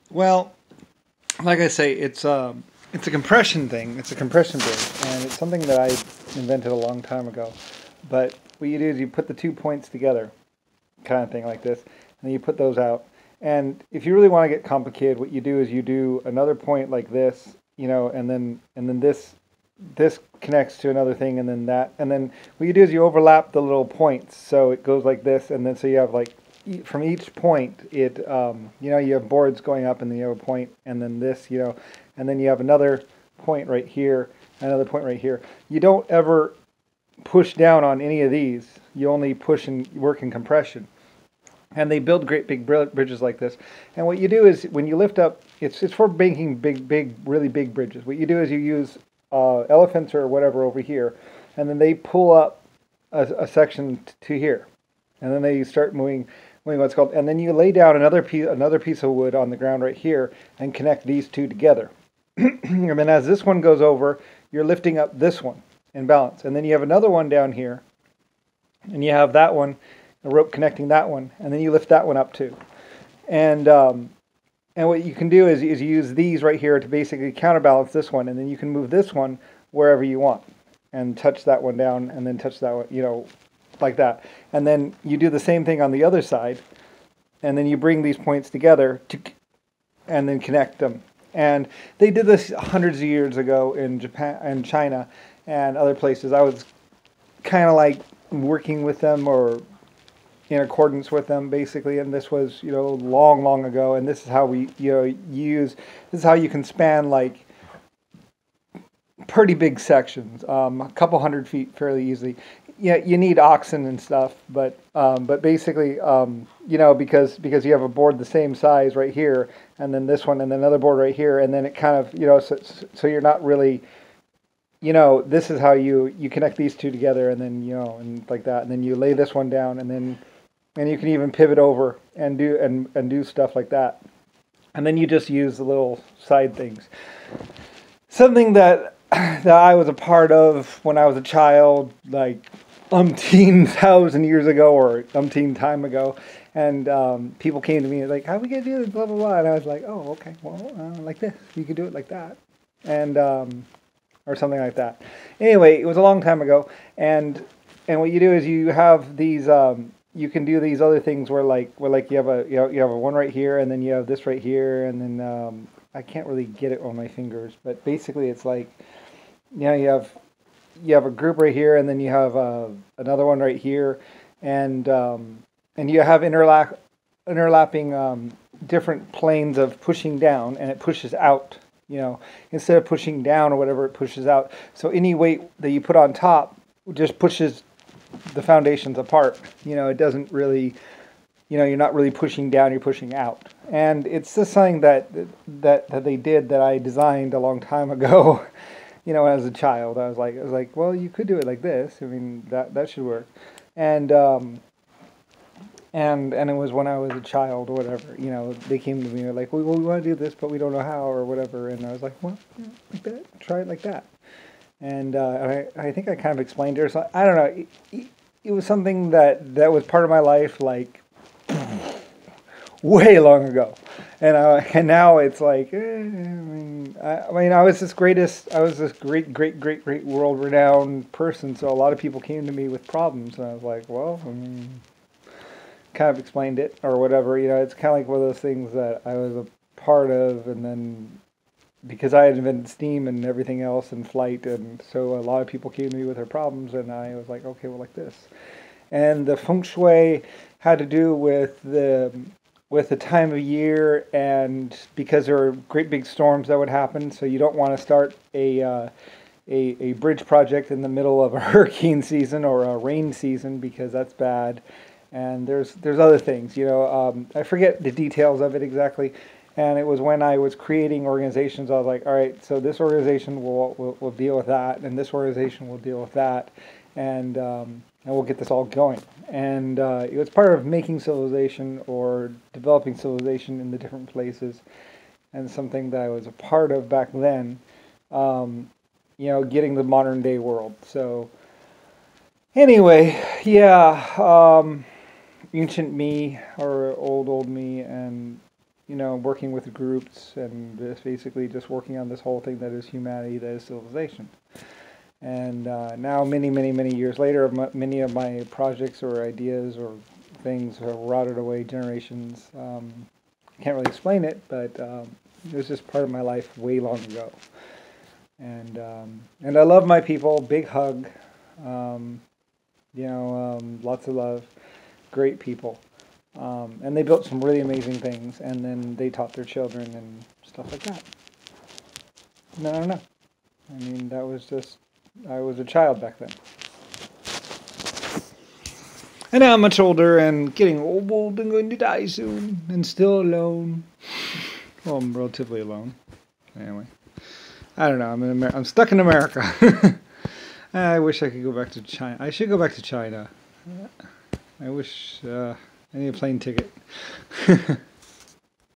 Well, like I say, it's a compression thing. It's a compression bridge, and it's something that I invented a long time ago. But what you do is you put the 2 points together, kind of thing like this, and then you put those out. And if you really want to get complicated, what you do is you do another point like this, and then this connects to another thing, and then that, and then what you do is you overlap the little points, so it goes like this, and then so you have like from each point, you have boards going up, and then you have a point, and then this, and then you have another point right here, another point right here. You don't ever push down on any of these. You only push and work in compression. And they build great big bridges like this. And what you do is when you lift up, it's for making really big bridges. What you do is you use elephants or whatever over here, and then they pull up a section to here, and then they start moving what's called, and then you lay down another piece of wood on the ground right here and connect these two together. And then as this one goes over, you're lifting up this one in balance, and then you have another one down here, and you have that one, a rope connecting that one, and then you lift that one up too. And what you can do is you use these right here to basically counterbalance this one, and then you can move this one wherever you want, and touch that one down, and then touch that one, like that. And then you do the same thing on the other side, and then you bring these points together and then connect them. And they did this hundreds of years ago in Japan and China and other places. I was kind of like working with them or in accordance with them, basically. And this was, long, long ago. And this is how we, this is how you can span like pretty big sections, a couple 100 feet fairly easily. Yeah, you need oxen and stuff, but basically, because you have a board the same size right here, and then this one, and then another board right here, and then it kind of, so you're not really, this is how you connect these two together, and then, and like that, and then you lay this one down, and you can even pivot over and do stuff like that, and then you just use the little side things. Something that I was a part of when I was a child, like umpteen thousand years ago or umpteen time ago, and people came to me like, "How are we gonna do this?" Blah blah blah, and I was like, "Oh, okay, well, like this, you could do it like that," and or something like that. Anyway, it was a long time ago, and what you do is you have these. You can do these other things where you have a one right here, and then you have this right here, and then I can't really get it on my fingers, but basically it's like, you have a group right here, and then you have another one right here, and you have interlapping different planes of pushing down, and it pushes out. Instead of pushing down or whatever, it pushes out. So any weight that you put on top just pushes the foundations apart. It doesn't really. You're not really pushing down; you're pushing out. And it's just something that they did that I designed a long time ago. When I was a child, I was like, well, you could do it like this. I mean, that should work. And it was when I was a child or whatever. They came to me and were like, well, we want to do this, but we don't know how or whatever. And I was like, well, like that. Try it like that. And I think I kind of explained it. So I don't know. It was something that was part of my life, like way long ago, and now it's like, I was this great world renowned person, so a lot of people came to me with problems, and I was like, well, kind of explained it or whatever. It's kind of like one of those things that I was a part of, and then because I had invented steam and everything else and flight, and so a lot of people came to me with their problems, and I was like, okay, well, like this. And the feng shui had to do with the time of year, and because there were great big storms that would happen, so you don't want to start a bridge project in the middle of a hurricane season or a rain season, because that's bad. And there's other things, I forget the details of it exactly. And it was when I was creating organizations, I was like, all right, so this organization will deal with that, and this organization will deal with that, and we'll get this all going. And it was part of making civilization or developing civilization in the different places, and something that I was a part of back then, getting the modern day world. So anyway, yeah, ancient me or old me, and working with groups and basically just working on this whole thing that is humanity, that is civilization. And now, many, many, many years later, many of my projects or ideas or things have rotted away generations. Can't really explain it, but it was just part of my life way long ago. And I love my people. Big hug. Lots of love. Great people. And they built some really amazing things, and then they taught their children and stuff like that. And I don't know. I mean, I was a child back then. And now I'm much older and getting old and going to die soon, and still alone. Well, I'm relatively alone. Anyway, I don't know. I'm stuck in America. I wish I could go back to China. I should go back to China. I wish I need a plane ticket.